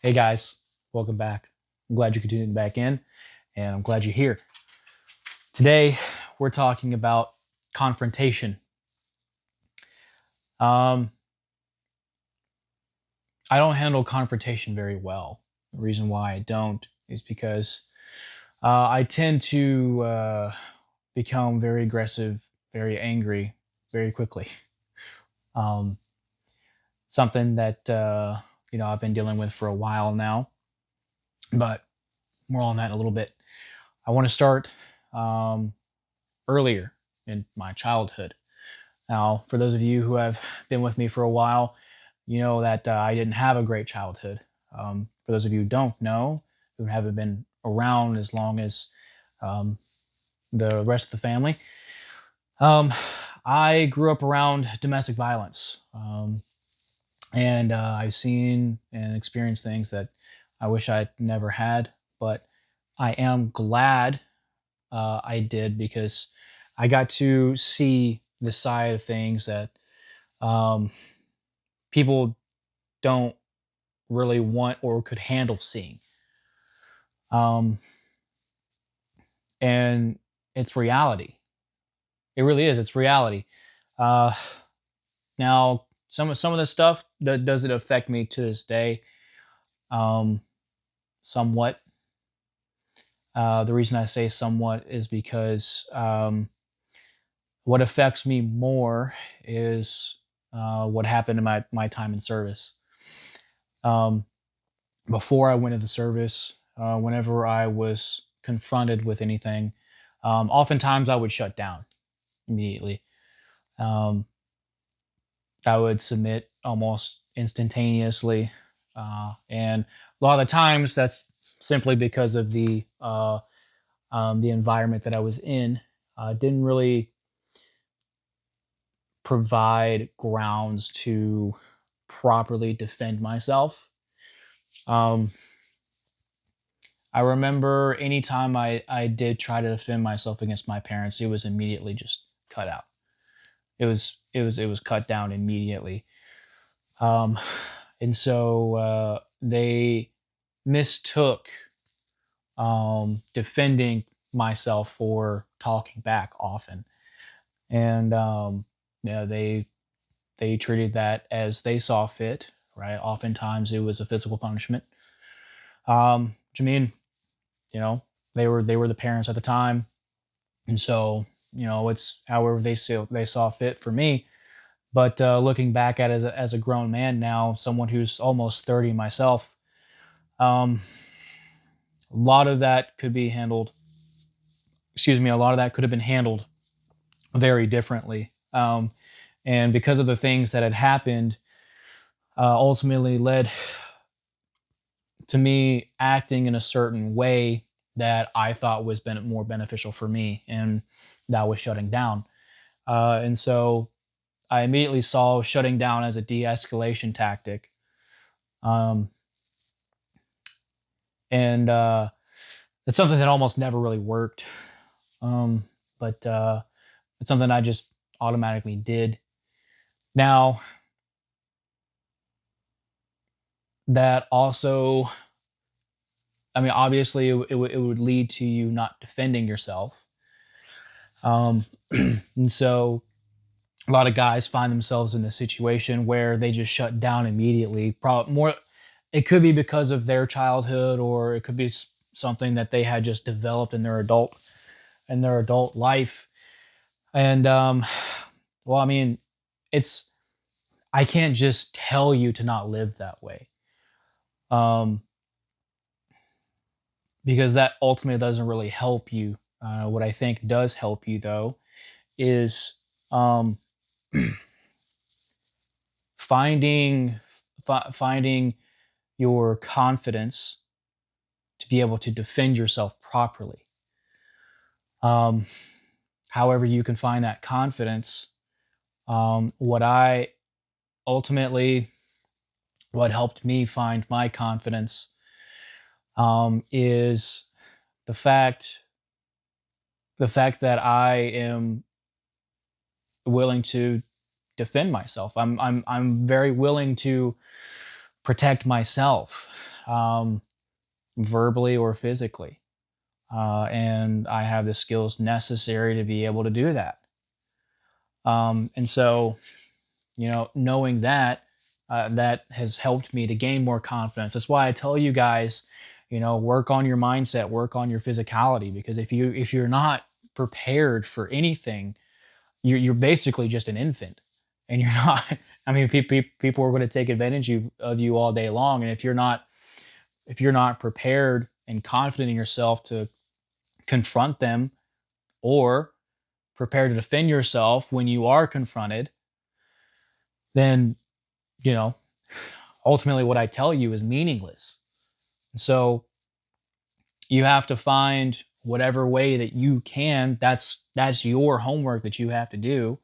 Hey guys, welcome back. I'm glad you could tune back in, and I'm glad you're here. Today, we're talking about confrontation. Um, I don't handle confrontation very well. The reason why I don't is because I tend to become very aggressive, very angry, very quickly. Um, Something that I've been dealing with for a while now, but more on that in a little bit. I want to start um, earlier in my childhood. Now, for those of you who have been with me for a while, you know that I didn't have a great childhood. For those of you who don't know, who haven't been around as long as um, the rest of the family, um, I grew up around domestic violence. And I've seen and experienced things that I wish I never had, but I am glad I did because I got to see the side of things that um, people don't really want or could handle seeing. Um, and it's reality. It really is. It's reality. Uh, Now, some of this stuff that does it affect me to this day, um, somewhat. The reason I say somewhat is because what affects me more is what happened in my time in service. Um, Before I went into service, whenever I was confronted with anything, oftentimes I would shut down immediately. Um, I would submit almost instantaneously, and a lot of the times that's simply because of the environment that I was in. Didn't really provide grounds to properly defend myself. Um, I remember anytime I did try to defend myself against my parents, it was immediately just cut out. It was cut down immediately. Um, and so they mistook defending myself for talking back often, and they treated that as they saw fit. Right. Oftentimes it was a physical punishment. Which I mean, you know, they were the parents at the time, and so it's however they saw fit for me. But looking back at it as a grown man now, someone who's almost 30 myself, um, a lot of that could be handled. Excuse me, a lot of that could have been handled very differently. And because of the things that had happened, ultimately led to me acting in a certain way that I thought was more beneficial for me, and that was shutting down. And so I immediately saw shutting down as a de-escalation tactic, um, and it's something that almost never really worked. Um, but it's something I just automatically did. Now that also, I mean, obviously, it would lead to you not defending yourself. Um, and so a lot of guys find themselves in this situation where they just shut down immediately. Probably more, it could be because of their childhood, or it could be something that they had just developed in their adult life. And well, I mean, it's I can't just tell you to not live that way, um, because that ultimately doesn't really help you. What I think does help you though is um, finding finding your confidence to be able to defend yourself properly. Um, However, you can find that confidence. What I ultimately, what helped me find my confidence is the fact the fact that I am willing to defend myself. I'm very willing to protect myself. um, verbally or physically. And I have the skills necessary to be able to do that. And so, knowing that, that has helped me to gain more confidence. That's why I tell you guys, work on your mindset, work on your physicality, because if you're not prepared for anything, you're basically just an infant, and you're not. I mean, people are going to take advantage of you all day long, and if you're not prepared and confident in yourself to confront them, or prepared to defend yourself when you are confronted, then you know ultimately what I tell you is meaningless. So you have to find whatever way that you can. That's your homework that you have to do,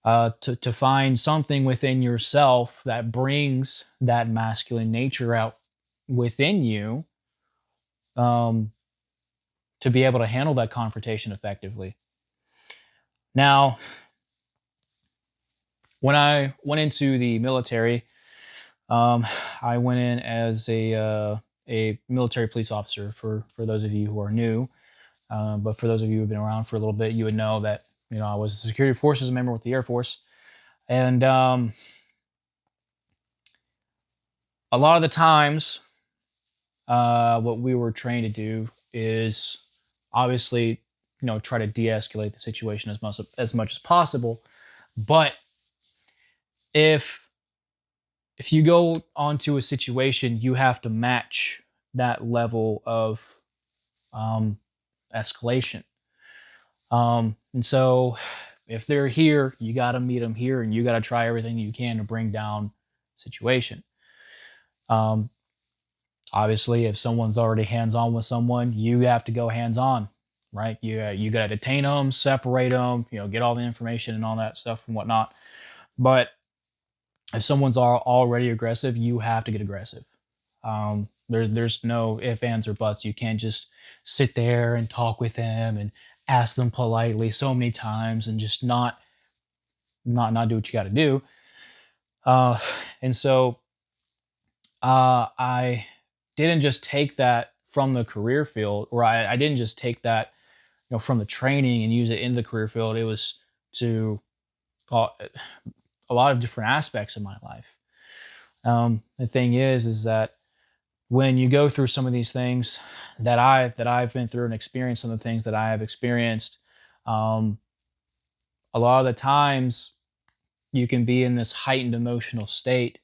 to find something within yourself that brings that masculine nature out within you, um, to be able to handle that confrontation effectively. Now, when I went into the military, um, I went in as a military police officer. For those of you who are new, but for those of you who've been around for a little bit, you would know that I was a security forces member with the Air Force, and a lot of the times, what we were trained to do is obviously, try to de-escalate the situation as much as possible. But if if you go onto a situation, you have to match that level of um, escalation. And so, if they're here, you got to meet them here, and you got to try everything you can to bring down the situation. Um, Obviously, if someone's already hands on with someone, you have to go hands on, right? You got to detain them, separate them, get all the information and all that stuff and whatnot. But if someone's already aggressive, you have to get aggressive. There's no ifs, ands, or buts. You can't just sit there and talk with them and ask them politely so many times and just not do what you got to do. Uh, and so, I didn't just take that from the career field, or I didn't just take that from the training and use it in the career field. It was to uh, a lot of different aspects of my life. The thing is that when you go through some of these things that I've been through and experienced, some of the things that I have experienced, um, a lot of the times you can be in this heightened emotional state,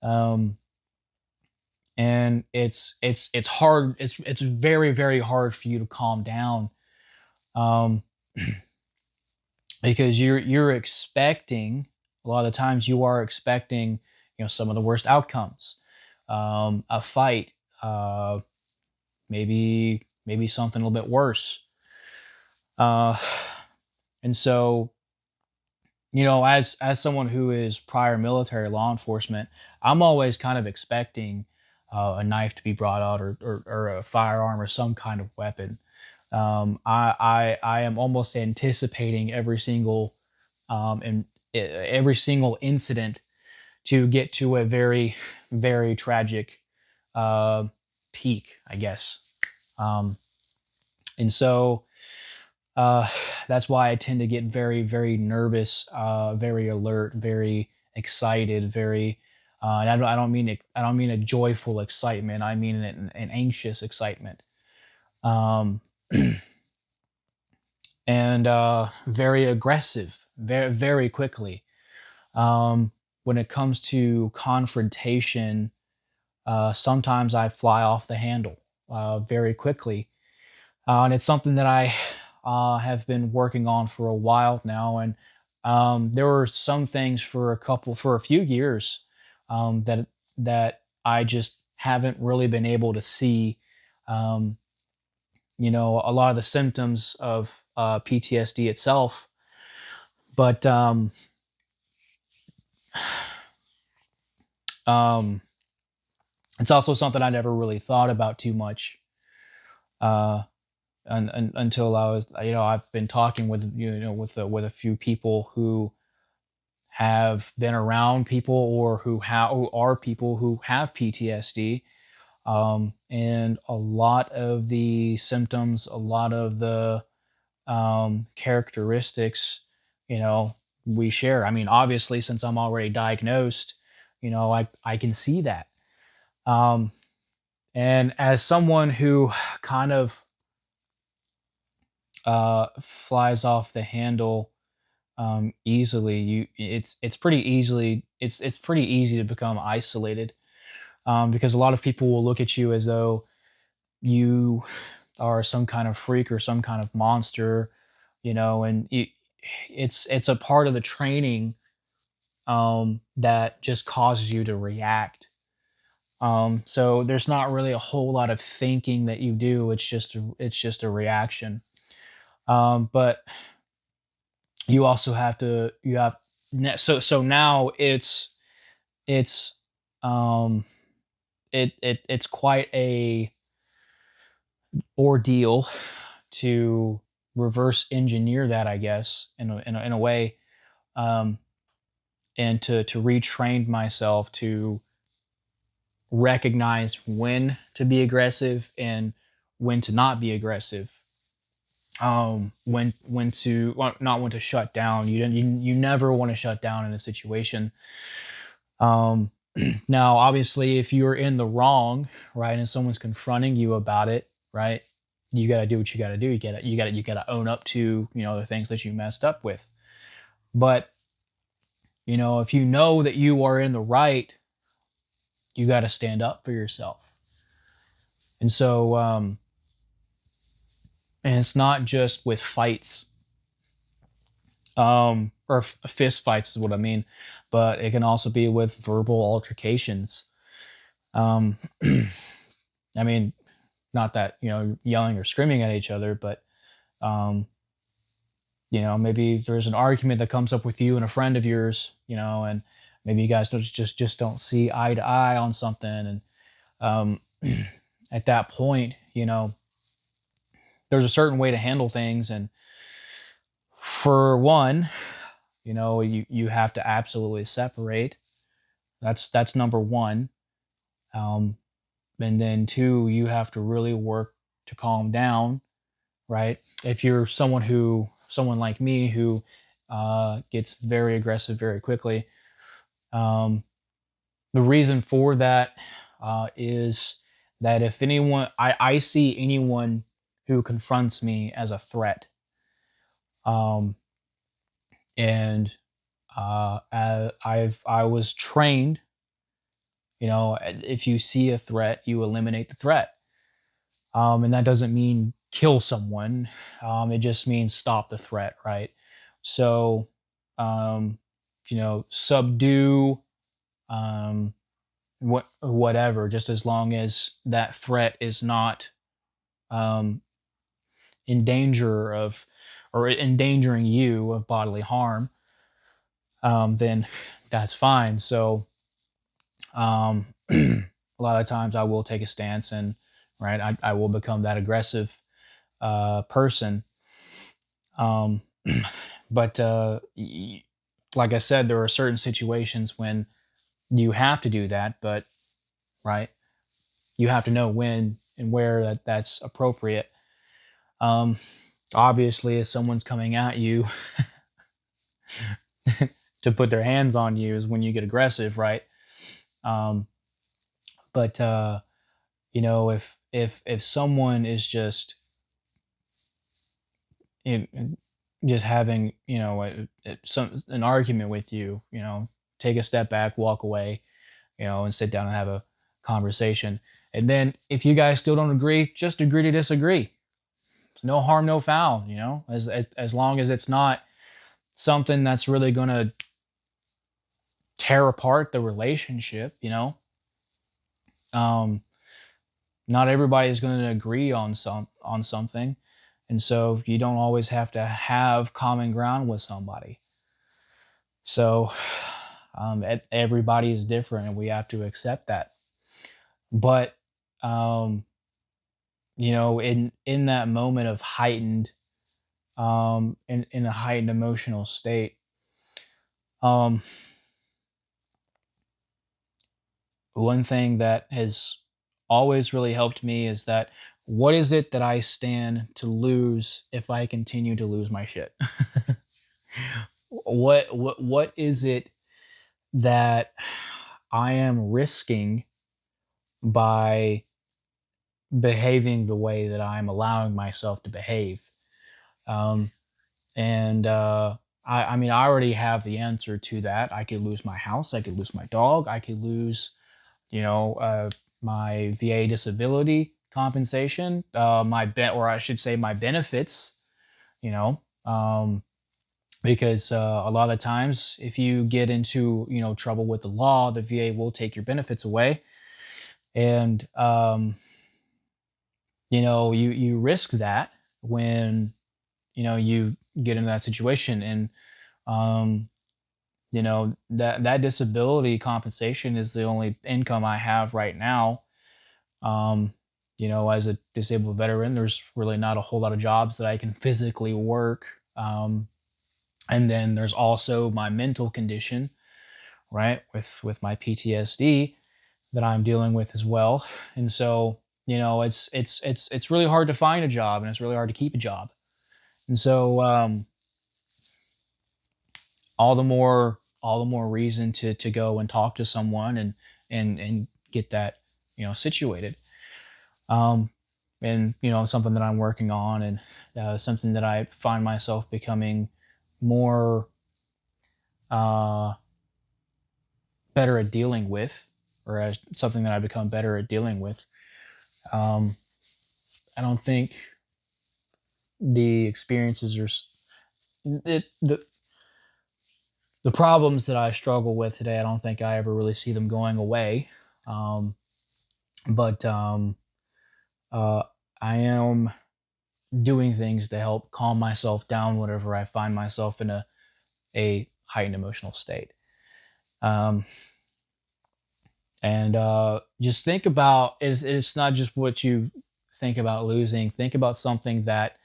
um, and it's hard. It's very, very hard for you to calm down, um, because you're expecting, a lot of the times you are expecting, some of the worst outcomes, a fight, uh, maybe something a little bit worse. Uh, and so, as someone who is prior military law enforcement, I'm always kind of expecting a knife to be brought out, or a firearm or some kind of weapon. I am almost anticipating every single incident to get to a very, very tragic uh, peak, I guess. Um, and so, uh, that's why I tend to get very, very nervous, very alert, very excited, very. And I don't mean a joyful excitement. I mean an anxious excitement, um, and very aggressive, very, very quickly. When it comes to confrontation, sometimes I fly off the handle very quickly, and it's something that I have been working on for a while now. And there were some things for a few years, that I just haven't really been able to see. Um, a lot of the symptoms of PTSD itself, but um, it's also something I never really thought about too much. Uh, until I've been talking with with a few people who have been around people or who are people who have PTSD. And a lot of the symptoms, a lot of the characteristics, you know, we share. I mean, obviously, since I'm already diagnosed, I can see that. Um, and as someone who kind of flies off the handle easily, it's pretty easily it's pretty easy to become isolated, because a lot of people will look at you as though you are some kind of freak or some kind of monster, and it's a part of the training that just causes you to react. So there's not really a whole lot of thinking that you do. It's just a reaction. But you also have to you have so now it's um it's quite a ordeal to reverse engineer that, I guess, in a way, um, and to retrain myself to recognize when to be aggressive and when to not be aggressive. When to well, not when to shut down. You never want to shut down in a situation. Um, Now, obviously, if you're in the wrong, right, and someone's confronting you about it, right, you got to do what you got to do. You got to own up to the things that you messed up with. But if you know that you are in the right, you got to stand up for yourself. And so, and it's not just with fights, or fist fights is what I mean, but it can also be with verbal altercations. Um, I mean, not that yelling or screaming at each other, but um, maybe there's an argument that comes up with you and a friend of yours, and maybe you guys just don't see eye to eye on something, and um, at that point, there's a certain way to handle things, and for one, you have to absolutely separate. That's number one. Um, and then two, you have to really work to calm down, right? If you're someone like me who gets very aggressive very quickly, um, the reason for that is that if I see anyone who confronts me as a threat, um, and I was trained, if you see a threat, you eliminate the threat. And that doesn't mean kill someone. It just means stop the threat, right? So, um, subdue, um, whatever, just as long as that threat is not um, in danger of or endangering you of bodily harm, then that's fine. So, a lot of times I will take a stance, and right, I will become that aggressive person. Um, but like I said, there are certain situations when you have to do that, but right, you have to know when and where that's appropriate. Um, Obviously, if someone's coming at you to put their hands on you is when you get aggressive, right? Um, but if someone is in, just having some an argument with you, take a step back, walk away, and sit down and have a conversation. And then if you guys still don't agree, just agree to disagree. It's no harm, no foul, as long as it's not something that's really going to tear apart the relationship. Um, Not everybody is going to agree on something, and so you don't always have to have common ground with somebody. So everybody is different, and we have to accept that. But um, in that moment of in a heightened emotional state, Um, One thing that has always really helped me is that what is it that I stand to lose if I continue to lose my shit? What is it that I am risking by behaving the way that I'm allowing myself to behave? Um, and I mean, I already have the answer to that. I could lose my house. I could lose my dog. I could lose, you know, my VA disability compensation, or I should say, my benefits. You know, because a lot of times, if you get into trouble with the law, the VA will take your benefits away, and you risk that when you get into that situation, and um, that disability compensation is the only income I have right now. um, as a disabled veteran, there's really not a whole lot of jobs that I can physically work. And then there's also my mental condition, right, with my PTSD that I'm dealing with as well. And so it's really hard to find a job, and it's really hard to keep a job. And so all the more reason to go and talk to someone and get that situated. um and something that I'm working on, and something that I find myself becoming more uh better at dealing with, or as something that I become better at dealing with. um I don't think the experiences are it, the problems that I struggle with today, I don't think I ever really see them going away. um but uh, I am doing things to help calm myself down whenever I find myself in a heightened emotional state. Um, and just think about, it's not just what you think about losing. Think about something that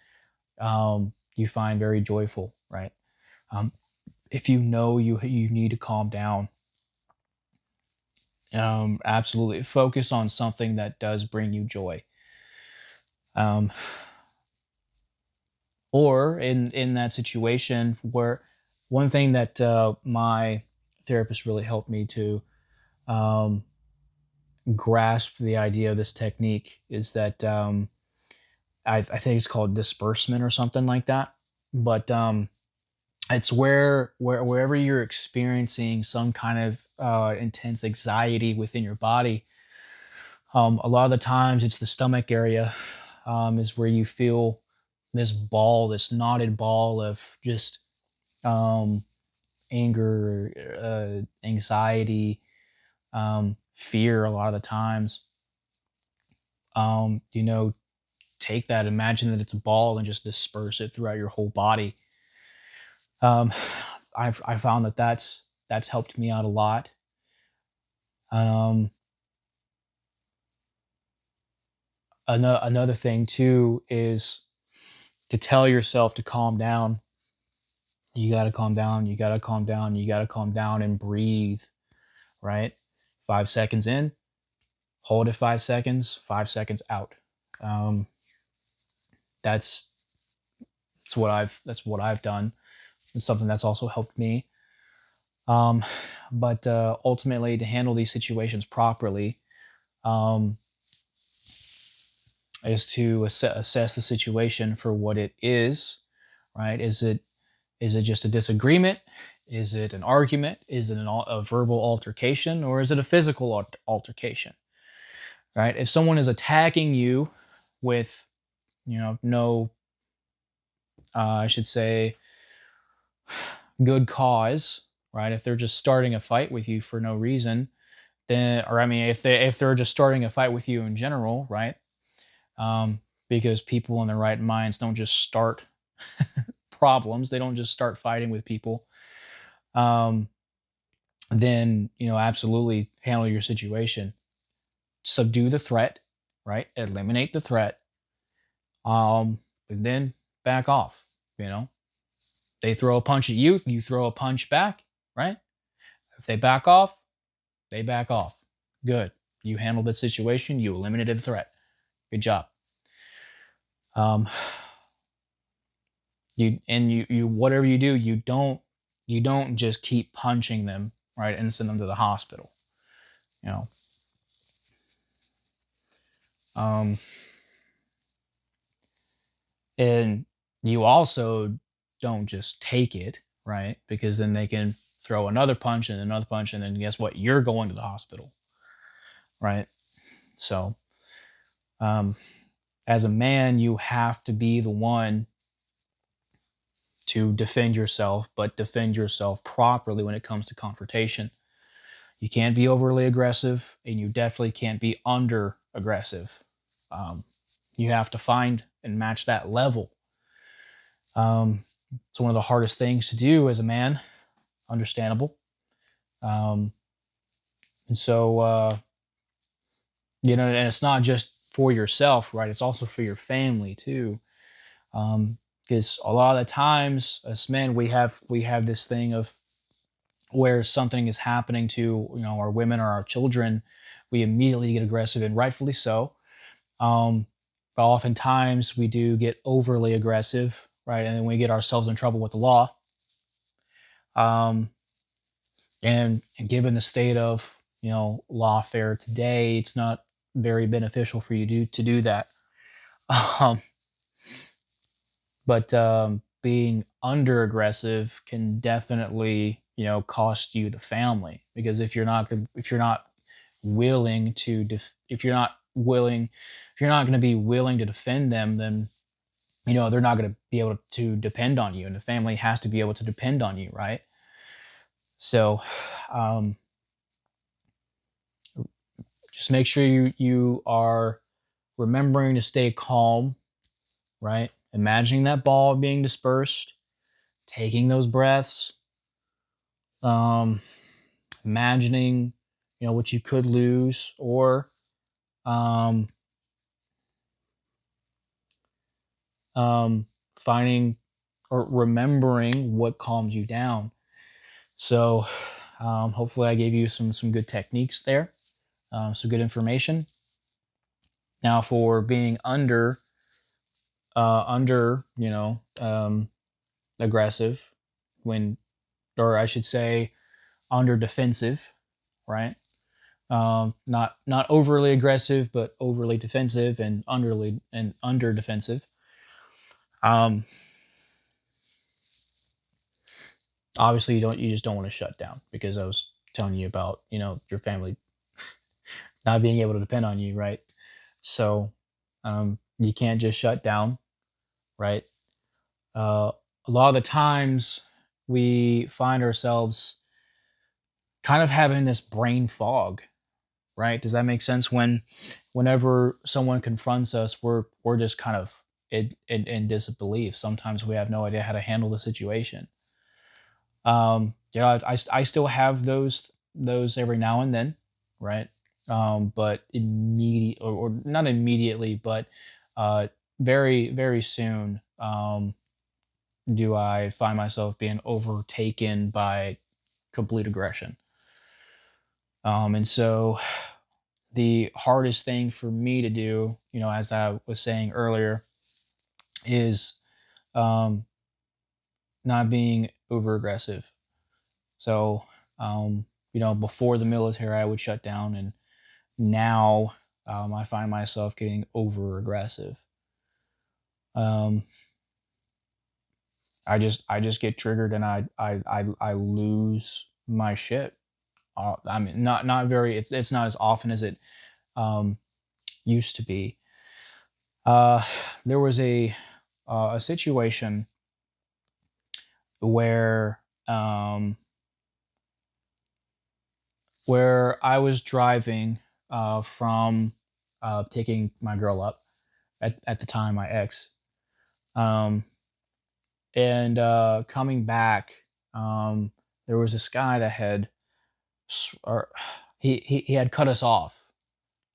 you find very joyful, right? Um, if you need to calm down, absolutely focus on something that does bring you joy. Um, or in that situation, where one thing that my therapist really helped me to um, grasp the idea of this technique is that I think it's called disbursement or something like that. But it's wherever you're experiencing some kind of intense anxiety within your body. A lot of the times, it's the stomach area, is where you feel this knotted ball of just um, anger, anxiety, fear. A lot of the times, you know, take that, imagine that it's a ball, and just disperse it throughout your whole body. Um, I found that that's helped me out a lot. Um, Another thing too is to tell yourself to calm down. You got to calm down. You got to calm down. You got to calm down and breathe. Right, 5 seconds in, hold it 5 seconds. 5 seconds out. Um, that's that's what I've done. It's something that's also helped me. Um, but ultimately, to handle these situations properly, um, is to assess the situation for what it is. Right? Is it just a disagreement? Is it an argument? Is it a verbal altercation, or is it a physical altercation? Right? If someone is attacking you with, no, I should say, good cause, right? If they're just starting a fight with you for no reason, then, or I mean, if they're just starting a fight with you in general, right? Um, because people in their right minds don't just start problems; they don't just start fighting with people. Um, then absolutely handle your situation, subdue the threat, right? Eliminate the threat, and then back off. You know, they throw a punch at you, you throw a punch back. right? If they back off, they back off. Good. You handled the situation. You eliminated the threat. Good job. Um, you whatever you do, you don't just keep punching them, right, and send them to the hospital. You know, um, and you also don't just take it, right, because then they can throw another punch and another punch, and then guess what? You're going to the hospital, right? So, um, as a man, you have to be the one to defend yourself, but defend yourself properly when it comes to confrontation. You can't be overly aggressive, and you definitely can't be under aggressive. Um, you have to find and match that level. It's one of the hardest things to do as a man, understandable. Um, and so, and it's not just for yourself, right? It's also for your family too. Because a lot of the times, as men, we have this thing of where something is happening to our women or our children, we immediately get aggressive, and rightfully so. Um, but oftentimes we do get overly aggressive, right? And then we get ourselves in trouble with the law. Um, and given the state of lawfare today, it's not very beneficial for you to do that. Um, but being under aggressive can definitely cost you the family, because if you're not willing to if you're not willing if you're not going to be willing to defend them, then they're not going to be able to depend on you, and the family has to be able to depend on you, right? So um, just make sure you are remembering to stay calm, right? Imagining that ball being dispersed, taking those breaths, um, imagining what you could lose, or um, um, finding or remembering what calms you down. So hopefully I gave you some good techniques there, some good information. Now for being under aggressive, when or I should say under defensive, right? Not overly aggressive, but overly defensive, and underly and under defensive. Um, Obviously, you just don't want to shut down, because I was telling you about your family not being able to depend on you, right? So you can't just shut down, right? Uh, a lot of the times we find ourselves kind of having this brain fog, right? Does that make sense? Whenever someone confronts us, we're just kind of in disbelief. Sometimes we have no idea how to handle the situation. I still have those every now and then, right? But immediate or not immediately, but uh, very very soon, do I find myself being overtaken by complete aggression. And so the hardest thing for me to do, as I was saying earlier, is um, not being over aggressive. So, before the military, I would shut down, and now I find myself getting over aggressive. Um, I just get triggered, and I lose my shit. I mean, not very. It's not as often as it um, used to be. Uh, there was a situation where where I was driving from picking my girl up at the time, my ex, um, and coming back, um, there was this guy that had or he had cut us off,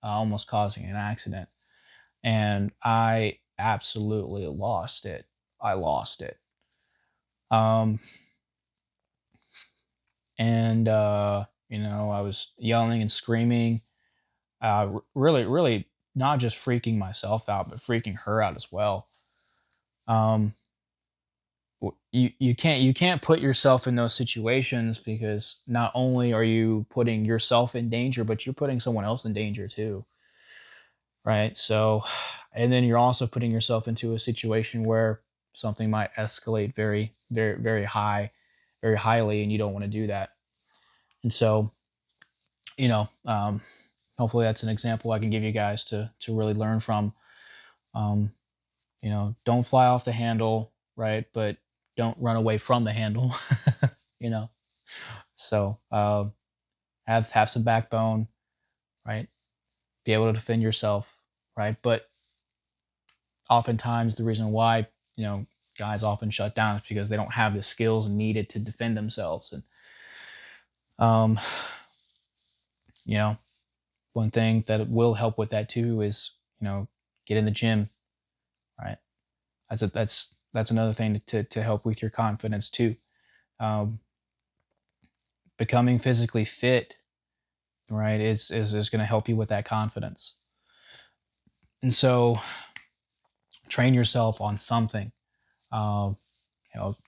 almost causing an accident, and I absolutely lost it. I lost it. Um, and I was yelling and screaming, really not just freaking myself out, but freaking her out as well. Um, you can't put yourself in those situations, because not only are you putting yourself in danger, but you're putting someone else in danger too, right? So, and then you're also putting yourself into a situation where something might escalate very highly, and you don't want to do that. And so, you know, um, hopefully that's an example I can give you guys to really learn from. Um, don't fly off the handle, right? But don't run away from the handle. you know. So have some backbone, right? Be able to defend yourself, right? But oftentimes the reason why guys often shut down is because they don't have the skills needed to defend themselves. And um, you know, one thing that will help with that too is get in the gym, right? That's another thing to help with your confidence too. Um, Becoming physically fit, right, is going to help you with that confidence. And so train yourself on something. Um,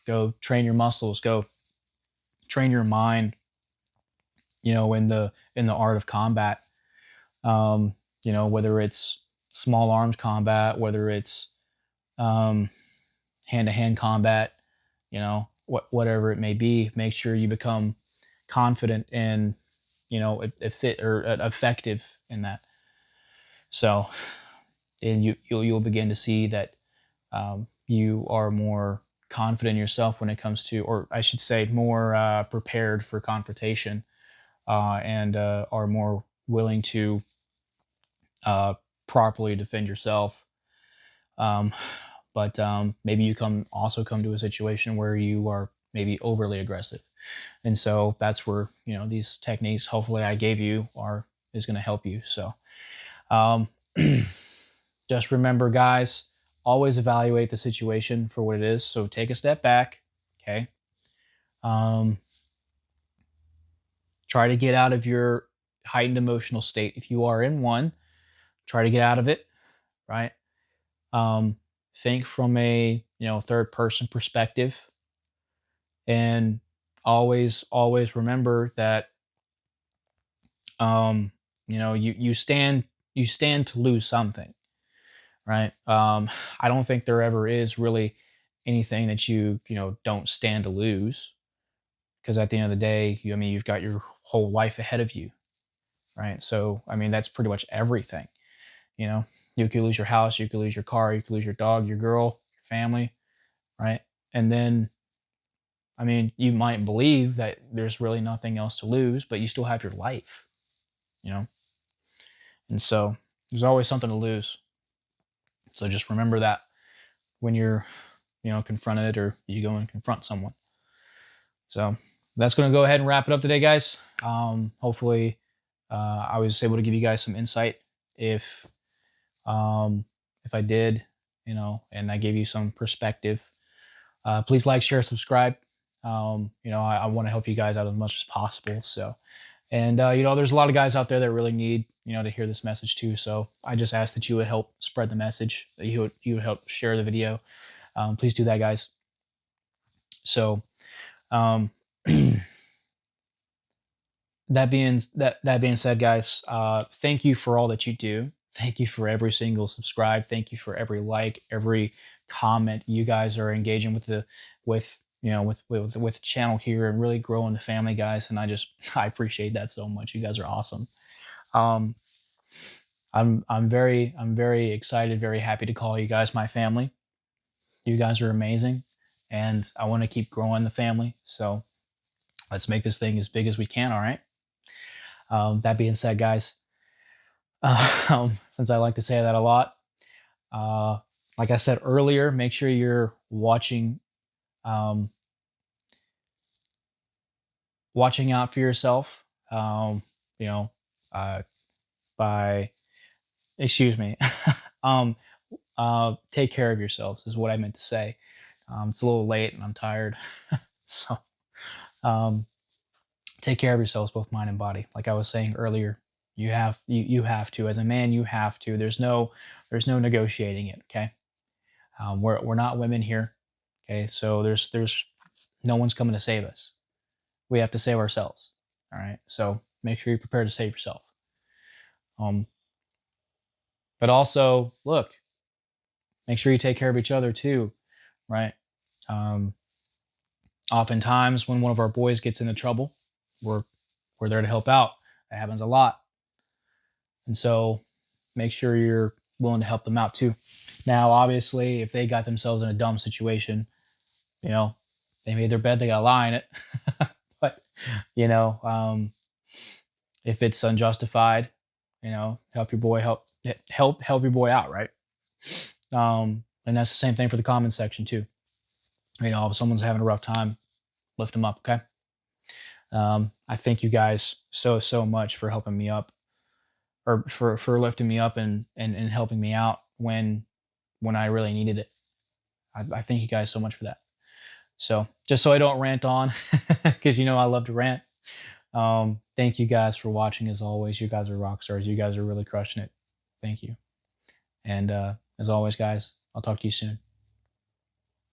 go train your muscles. Go train your mind. In the art of combat. Um, whether it's small arms combat, whether it's um, hand to hand combat, whatever it may be. Make sure you become confident and fit or effective in that. So, and you'll begin to see that you are more confident in yourself when it comes to, or I should say, more prepared for confrontation, and are more willing to uh, properly defend yourself. Um, but maybe you come to a situation where you are maybe overly aggressive, and so that's where these techniques, hopefully I gave you, are is going to help you. So um, just remember, guys, always evaluate the situation for what it is. So take a step back, okay? Um, Try to get out of your heightened emotional state. If you are in one, try to get out of it, right? Um, think from a third person perspective, and always remember that you stand to lose something, right? I don't think there ever is really anything that you don't stand to lose, because at the end of the day, you've got your whole life ahead of you, right? So I mean, that's pretty much everything. You know, you could lose your house, you could lose your car, you could lose your dog, your girl, your family, right? And then, I mean, you might believe that there's really nothing else to lose, but you still have your life, you know? And so there's always something to lose. So just remember that when you're, confronted, or you go and confront someone. So that's going to go ahead and wrap it up today, guys. Hopefully, I was able to give you guys some insight. If if I did, and I gave you some perspective, please like, share, subscribe. I want to help you guys out as much as possible. So, and there's a lot of guys out there that really need to hear this message too. So I just ask that you would help spread the message. That you would help share the video. Please do that, guys. So. Um, that being said, guys, thank you for all that you do. Thank you for every single subscribe. Thank you for every like, every comment. You guys are engaging with the channel here, and really growing the family, guys. And I appreciate that so much. You guys are awesome. Um, I'm very excited, very happy to call you guys my family. You guys are amazing, and I want to keep growing the family. So let's make this thing as big as we can. All right. That being said, guys, since I like to say that a lot, uh, like I said earlier, make sure you're um, watching out for yourself. You know, uh, by excuse me, um, take care of yourselves is what I meant to say. It's a little late and I'm tired, so um, Take care of yourselves, both mind and body. Like I was saying earlier, you have to, as a man, you have to. There's no negotiating it. Okay, we're not women here. Okay, so there's no one's coming to save us. We have to save ourselves. All right, so make sure you're prepared to save yourself. Um, but also look, make sure you take care of each other too, right? Um, Oftentimes, when one of our boys gets into trouble, we're we're there to help out. That happens a lot, and so make sure you're willing to help them out too. Now, obviously, if they got themselves in a dumb situation, you know, they made their bed, they got to lie in it. But you know, if it's unjustified, help your boy help your boy out, right? And that's the same thing for the comment section too. If someone's having a rough time, lift them up. Okay. I thank you guys so much for helping me up, or for lifting me up and helping me out when I really needed it. I thank you guys so much for that. So just so I don't rant on, because I love to rant. Thank you guys for watching. As always, you guys are rock stars. You guys are really crushing it. Thank you. And as always, guys, I'll talk to you soon.